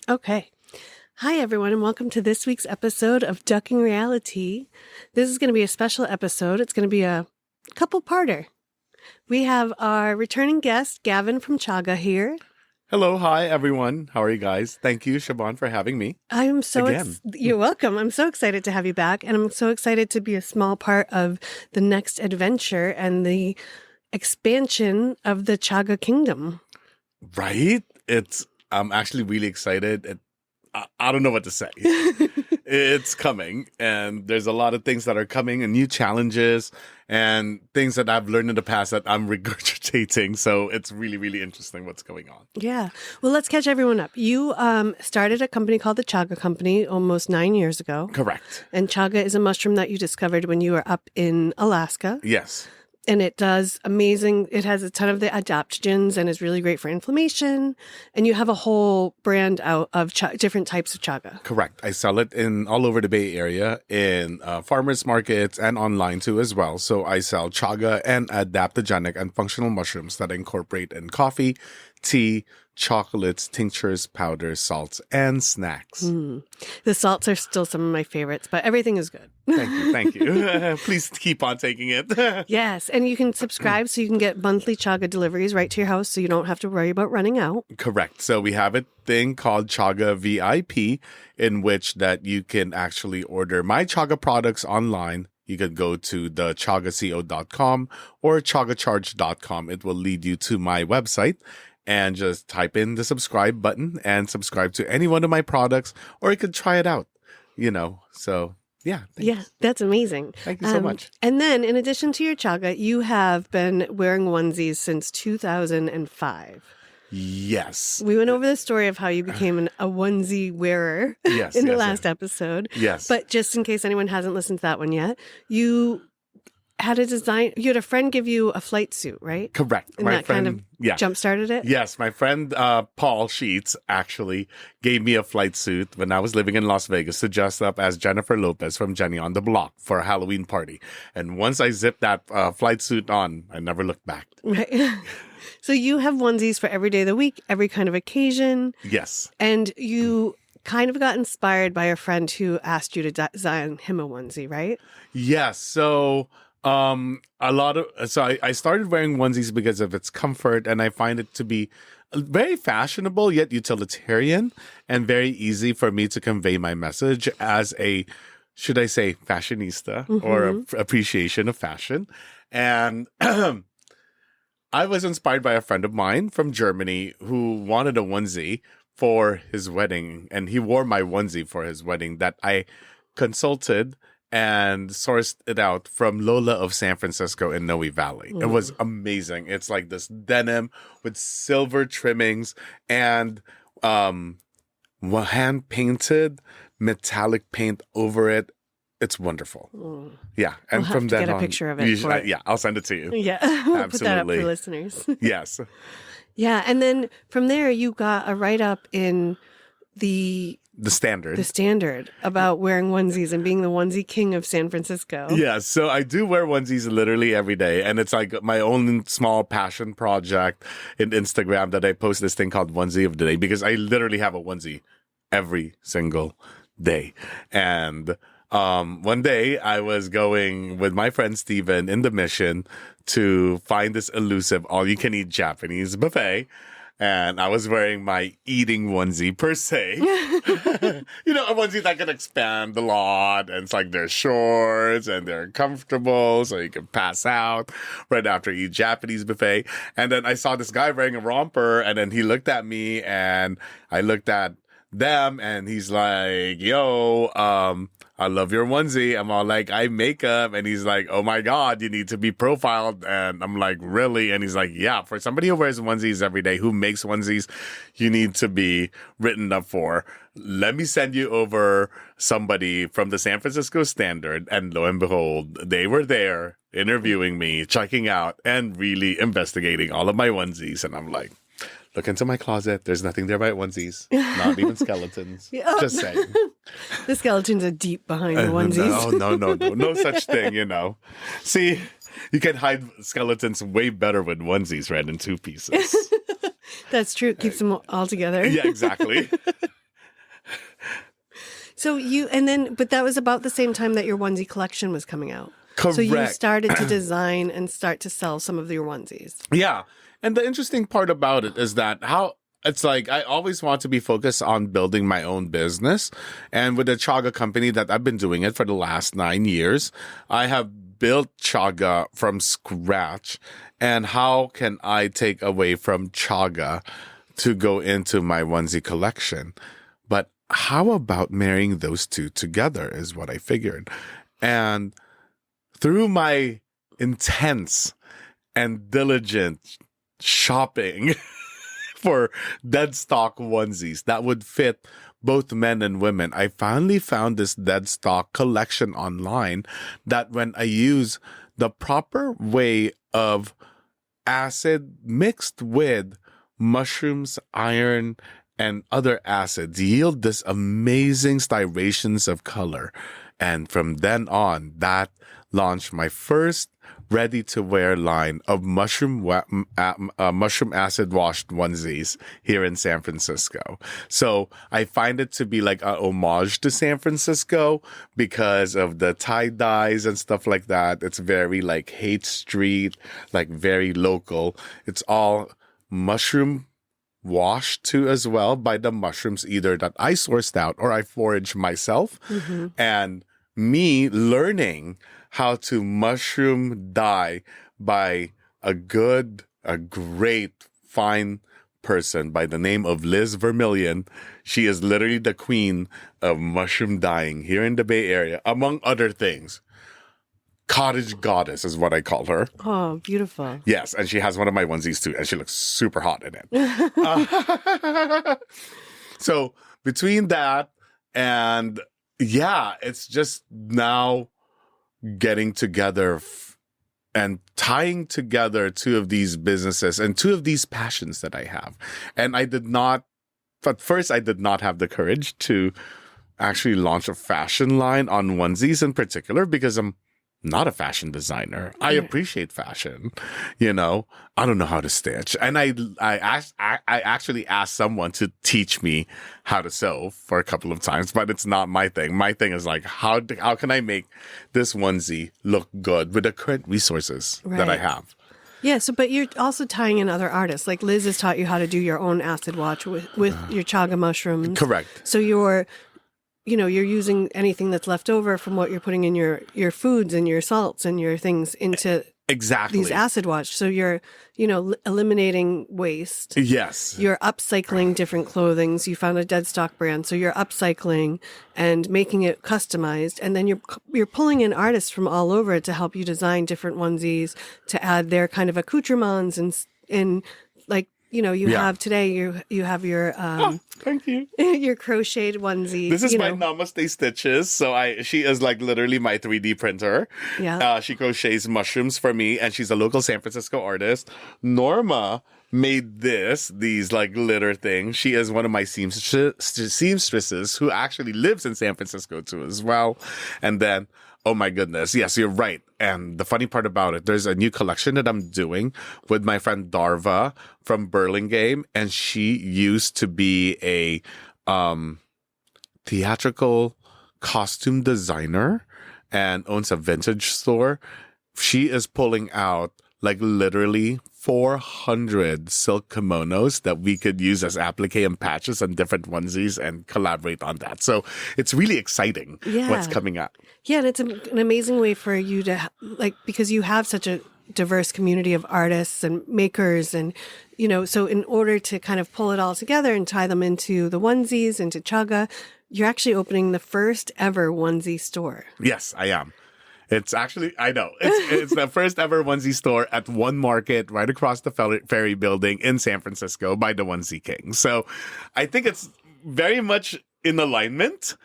Okay. Hi, everyone, and welcome to this week's episode of Ducking Reality. This is going to be a special episode. It's going to be a couple-parter. We have our returning guest, Gavin from Chaga here. Hello, hi, everyone. How are you guys? Thank you, Siobhan, for having me. I'm so Again. You're welcome. I'm so excited to have you back, and I'm so excited to be a small part of the next adventure and the expansion of the Chaga Kingdom. Right? I'm actually really excited. I don't know what to say. It's coming, and there's a lot of things that are coming and new challenges and things that I've learned in the past that I'm regurgitating. So it's really, really interesting what's going on. Yeah. Well, let's catch everyone up. You started a company called the Chaga Company almost 9 years ago. Correct. And chaga is a mushroom that you discovered when you were up in Alaska. Yes. And it does amazing. It has a ton of the adaptogens and is really great for inflammation. And you have a whole brand out of different types of chaga. Correct. I sell it in all over the Bay Area in farmers markets and online too as well. So I sell chaga and adaptogenic and functional mushrooms that I incorporate in coffee, tea, chocolates, tinctures, powders, salts, and snacks. The salts are still some of my favorites, but everything is good. Thank you. Please keep on taking it. Yes, and you can subscribe so you can get monthly chaga deliveries right to your house so you don't have to worry about running out. Correct. So we have a thing called Chaga VIP in which that you can actually order my chaga products online. You could go to the chagaco.com or chagacharge.com. It will lead you to my website. And just type in the subscribe button and subscribe to any one of my products, or you could try it out, So, yeah. Thanks. Yeah, that's amazing. Thank you so much. And then, in addition to your chaga, you have been wearing onesies since 2005. Yes. We went over the story of how you became a onesie wearer in the last episode. Yes. But just in case anyone hasn't listened to that one yet, you had a friend give you a flight suit, right? Correct. And that kind of jump-started it? Yes. My friend Paul Sheets actually gave me a flight suit when I was living in Las Vegas to dress up as Jennifer Lopez from Jenny on the Block for a Halloween party. And once I zipped that flight suit on, I never looked back. Right. So you have onesies for every day of the week, every kind of occasion. Yes. And you kind of got inspired by a friend who asked you to design him a onesie, right? Yes. So I started wearing onesies because of its comfort, and I find it to be very fashionable yet utilitarian and very easy for me to convey my message as a, should I say, fashionista or appreciation of fashion. And I was inspired by a friend of mine from Germany who wanted a onesie for his wedding, and he wore my onesie for his wedding that I consulted and sourced it out from Lola of San Francisco in Noe Valley. It was amazing. It's like this denim with silver trimmings and hand-painted metallic paint over it. It's wonderful. Yeah. And we'll from have to then get on, a picture of it. Yeah, I'll send it to you. Yeah. We'll put that up for listeners. Yes. Yeah. And then from there, you got a write-up in the Standard about wearing onesies and being the Onesie King of San Francisco. Yeah, so I do wear onesies literally every day, and it's like my own small passion project in Instagram that I post this thing called Onesie of the Day because I literally have a onesie every single day. And one day I was going with my friend Steven in the Mission to find this elusive all-you-can-eat Japanese buffet. And I was wearing my eating onesie per se. A onesie that can expand a lot. And it's like they're shorts and they're comfortable so you can pass out right after you eat Japanese buffet. And then I saw this guy wearing a romper and then he looked at me and I looked at them and he's like, yo, I love your onesie. I'm all like, I makeup. And he's like, oh my God, you need to be profiled. And I'm like, really? And he's like, yeah, for somebody who wears onesies every day, who makes onesies, you need to be written up for. Let me send you over somebody from the San Francisco Standard. And lo and behold, they were there interviewing me, checking out, and really investigating all of my onesies. And I'm like, look into my closet. There's nothing there but onesies. Not even skeletons. Just saying. The skeletons are deep behind the onesies. No such thing, See, you can hide skeletons way better with onesies, right, in two pieces. That's true. It keeps them all together. Yeah, exactly. But that was about the same time that your onesie collection was coming out. Correct. So you started to design and start to sell some of your onesies. Yeah. And the interesting part about it is that it's like I always want to be focused on building my own business. And with the Chaga Company that I've been doing it for the last 9 years, I have built Chaga from scratch. And how can I take away from Chaga to go into my onesie collection? But how about marrying those two together is what I figured. And through my intense and diligent shopping for dead stock onesies that would fit both men and women, I finally found this dead stock collection online that when I use the proper way of acid mixed with mushrooms, iron, and other acids yield this amazing styrations of color. And from then on, that launched my first ready-to-wear line of mushroom acid washed onesies here in San Francisco. So I find it to be like a homage to San Francisco because of the tie-dyes and stuff like that. It's very like Haight Street, like very local. It's all mushroom washed too as well by the mushrooms either that I sourced out or I foraged myself. Mm-hmm. And me learning how to mushroom dye by a great, fine person by the name of Liz Vermillion. She is literally the queen of mushroom dyeing here in the Bay Area, among other things. Cottage goddess is what I call her. Oh, beautiful. Yes, and she has one of my onesies too, and she looks super hot in it. So between that and it's just now getting together and tying together two of these businesses and two of these passions that I have. And at first I did not have the courage to actually launch a fashion line on onesies in particular because I'm not a fashion designer. I appreciate fashion. I don't know how to stitch. And I actually asked someone to teach me how to sew for a couple of times, but it's not my thing. My thing is like, how can I make this onesie look good with the current resources that I have? Yeah, but you're also tying in other artists. Like Liz has taught you how to do your own acid wash with your chaga mushrooms. Correct. So you're using anything that's left over from what you're putting in your foods and your salts and your things into these acid wash. So you're, eliminating waste. Yes. You're upcycling different clothings. You found a dead stock brand. So you're upcycling and making it customized. And then you're pulling in artists from all over to help you design different onesies to add their kind of accoutrements and like, have today, you have your thank you. your crocheted onesie. This is my Namaste stitches. So she is like literally my 3D printer. Yeah. She crochets mushrooms for me, and she's a local San Francisco artist. Norma made these like glitter things. She is one of my seamstresses who actually lives in San Francisco too as well. And then, oh my goodness. Yes, you're right. And the funny part about it, there's a new collection that I'm doing with my friend Darva from Burlingame. And she used to be a theatrical costume designer and owns a vintage store. She is pulling out like literally 400 silk kimonos that we could use as applique and patches on different onesies and collaborate on that. So it's really exciting what's coming up. Yeah, and it's an amazing way for you to, because you have such a diverse community of artists and makers and, so in order to kind of pull it all together and tie them into the onesies, into Chaga, you're actually opening the first ever onesie store. Yes, I am. It's actually, I know, it's the first ever onesie store at One Market right across the ferry building in San Francisco by the Onesie King. So I think it's very much in alignment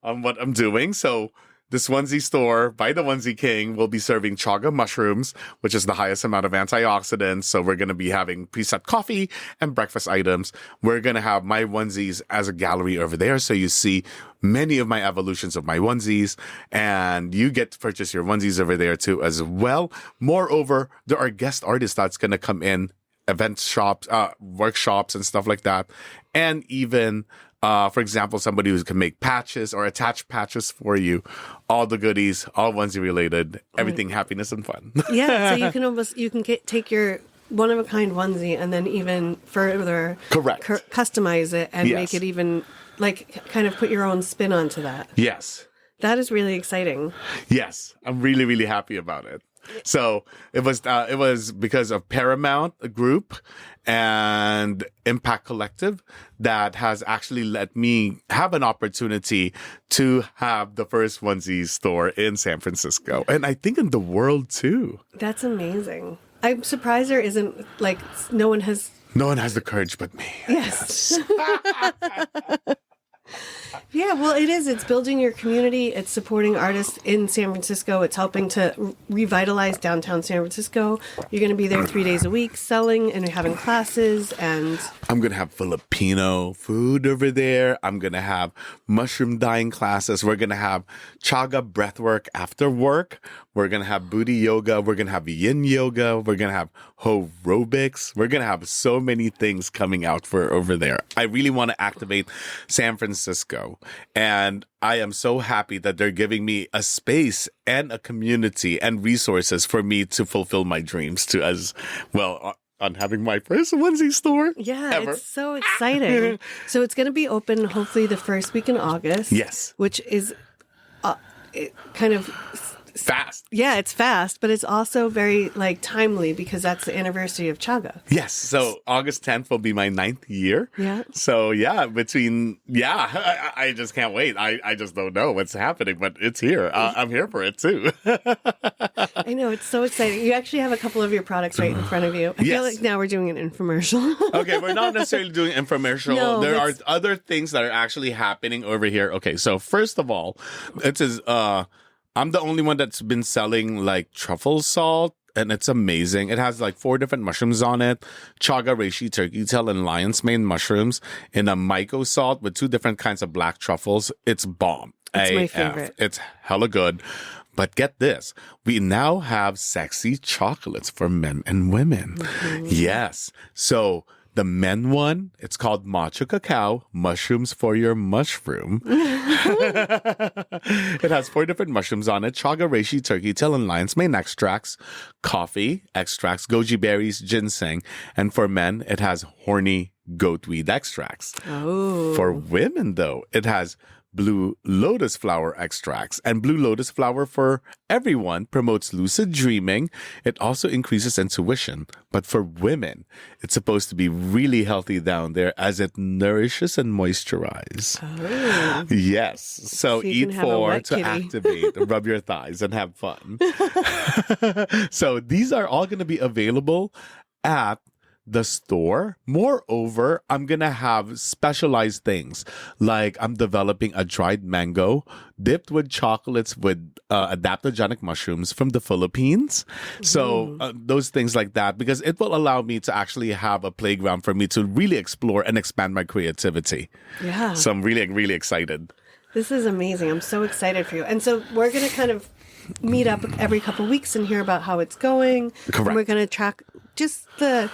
on what I'm doing. So this onesie store by the Onesie King will be serving chaga mushrooms, which is the highest amount of antioxidants. So we're going to be having preset coffee and breakfast items. We're going to have my onesies as a gallery over there. So you see many of my evolutions of my onesies, and you get to purchase your onesies over there too as well. Moreover, there are guest artists that's going to come in event shops, workshops and stuff like that. And even, for example, somebody who can make patches or attach patches for you, all the goodies, all onesie related, everything happiness and fun. Yeah, so you can take your one-of-a-kind onesie and then even further Correct. Customize it and Yes. make it even, like, kind of put your own spin onto that. Yes. That is really exciting. Yes. I'm really, really happy about it. So it was because of Paramount Group and Impact Collective that has actually let me have an opportunity to have the first onesie store in San Francisco, and I think in the world too. That's amazing. I'm surprised there isn't, like, no one has the courage but me. Yes. Yeah, well, it is. It's building your community. It's supporting artists in San Francisco. It's helping to revitalize downtown San Francisco. You're going to be there 3 days a week selling and having classes. And I'm going to have Filipino food over there. I'm going to have mushroom dyeing classes. We're going to have Chaga breathwork after work. We're going to have booty yoga. We're going to have yin yoga. We're going to have aerobics. We're going to have so many things coming out for over there. I really want to activate San Francisco. And I am so happy that they're giving me a space and a community and resources for me to fulfill my dreams to as well on having my first onesie store. yeah, ever. it's so exciting. So it's going to be open hopefully the first week in August. Yes. Which is kind of... Fast. Yeah, it's fast, but it's also very, like, timely because that's the anniversary of Chaga. Yes. So August 10th will be my 9th year. Yeah. So I just can't wait. I just don't know what's happening, but it's here. I'm here for it too. I know, it's so exciting. You actually have a couple of your products right in front of you. I feel like now we're doing an infomercial. Okay, we're not necessarily doing infomercial. No, there are other things that are actually happening over here. Okay, so first of all, it is I'm the only one that's been selling like truffle salt, and it's amazing. It has like 4 different mushrooms on it. Chaga reishi, turkey tail, and lion's mane mushrooms in a myco salt with 2 different kinds of black truffles. It's bomb. It's my favorite. It's hella good. But get this, we now have sexy chocolates for men and women. Mm-hmm. Yes. So the men one, it's called Macho Cacao, Mushrooms for Your Mushroom. It has 4 different mushrooms on it: chaga reishi, turkey tail, and lion's mane extracts, coffee extracts, goji berries, ginseng. And for men, it has horny goatweed extracts. Oh. For women, though, it has blue lotus flower extracts. And blue lotus flower for everyone promotes lucid dreaming. It also increases intuition. But for women, it's supposed to be really healthy down there as it nourishes and moisturizes. Oh. Yes. So you eat can have a 4 wet to kitty. activate, rub your thighs and have fun. So these are all going to be available at the store. Moreover, I'm gonna have specialized things, like I'm developing a dried mango dipped with chocolates with adaptogenic mushrooms from the Philippines. So those things like that, because it will allow me to actually have a playground for me to really explore and expand my creativity. Yeah. So I'm really, really excited. This is amazing. I'm so excited for you. And so we're going to kind of meet up every couple weeks and hear about how it's going. Correct. And we're going to track just the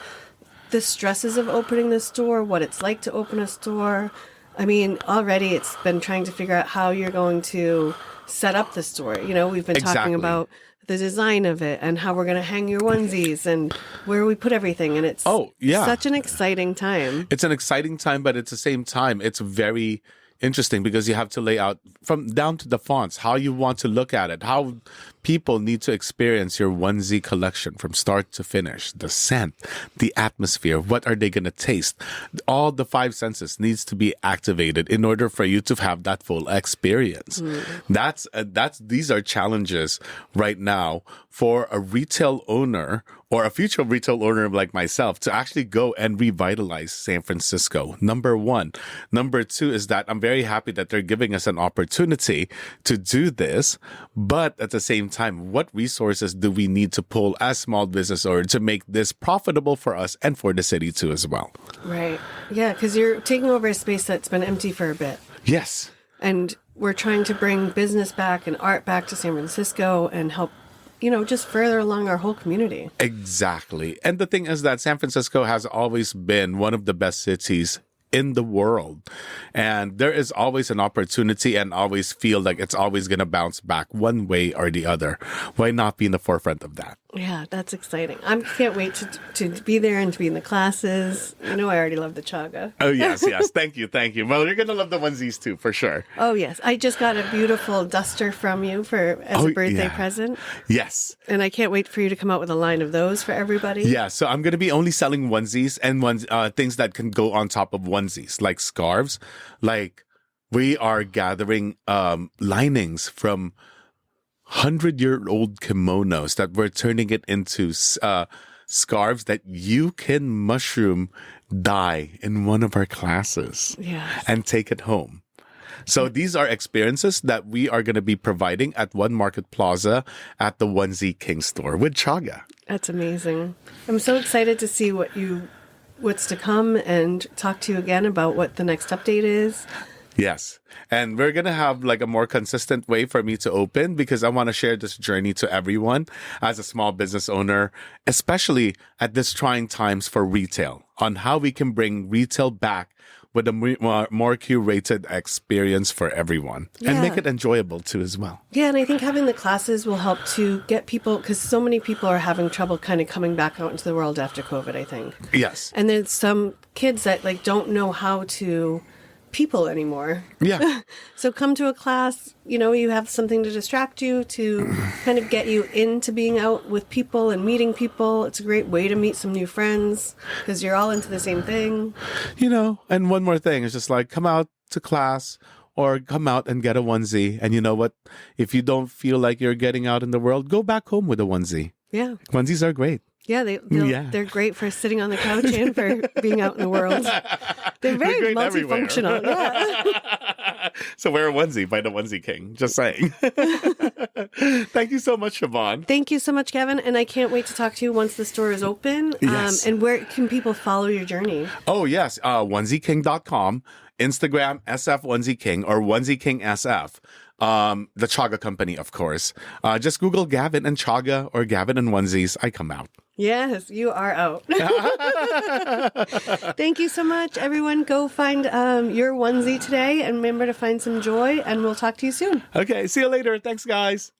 stresses of opening the store, what it's like to open a store. I mean, already it's been trying to figure out how you're going to set up the store. You know, we've been talking about the design of it and how we're going to hang your onesies and where we put everything. And it's such an exciting time. It's an exciting time, but at the same time, it's very interesting because you have to lay out from down to the fonts, how you want to look at it, how people need to experience your onesie collection from start to finish, the scent, the atmosphere, what are they going to taste? All the 5 senses needs to be activated in order for you to have that full experience. These are challenges right now for a retail owner or a future retail owner like myself to actually go and revitalize San Francisco. Number 1. Number 2 is that I'm very happy that they're giving us an opportunity to do this, but at the same time, what resources do we need to pull as small business owners to make this profitable for us and for the city too as well? Right. Yeah, because you're taking over a space that's been empty for a bit. Yes. And we're trying to bring business back and art back to San Francisco and help just further along our whole community. Exactly. And the thing is that San Francisco has always been one of the best cities in the world. And there is always an opportunity, and always feel like it's always going to bounce back one way or the other. Why not be in the forefront of that? Yeah, that's exciting. I can't wait to be there and to be in the classes. I already love the Chaga. Oh, yes. Thank you. Well, you're going to love the onesies too, for sure. Oh, yes. I just got a beautiful duster from you as a birthday present. Yes. And I can't wait for you to come out with a line of those for everybody. Yeah, so I'm going to be only selling onesies and things that can go on top of onesies, like scarves. Like, we are gathering linings from 100-year-old kimonos that we're turning it into scarves that you can mushroom dye in one of our classes and take it home. So these are experiences that we are going to be providing at One Market Plaza at the Onesie King store with Chaga. That's amazing. I'm so excited to see what's to come and talk to you again about what the next update is. Yes. And we're going to have like a more consistent way for me to open, because I want to share this journey to everyone as a small business owner, especially at this trying times for retail, on how we can bring retail back with a more curated experience for everyone and make it enjoyable too as well. Yeah, and I think having the classes will help to get people, because so many people are having trouble kind of coming back out into the world after COVID, I think. Yes. And there's some kids that don't know how to people anymore. Yeah. So come to a class, you have something to distract you, to kind of get you into being out with people and meeting people. It's a great way to meet some new friends because you're all into the same thing. And one more thing is just like, come out to class or come out and get a onesie. And you know what? If you don't feel like you're getting out in the world, go back home with a onesie. Yeah. Onesies are great. Yeah, they're great for sitting on the couch and for being out in the world. They're very multifunctional. Yeah. So wear a onesie by the Onesie King. Just saying. Thank you so much, Siobhan. Thank you so much, Gavin. And I can't wait to talk to you once the store is open. Yes. And where can people follow your journey? Oh, yes. OnesieKing.com, Instagram, SF Onesie King, or Onesie King SF. The Chaga Company, of course. Just Google Gavin and Chaga or Gavin and Onesies. I come out. Yes, you are out. Thank you so much, everyone. Go find your onesie today and remember to find some joy, and we'll talk to you soon. Okay, see you later. Thanks, guys.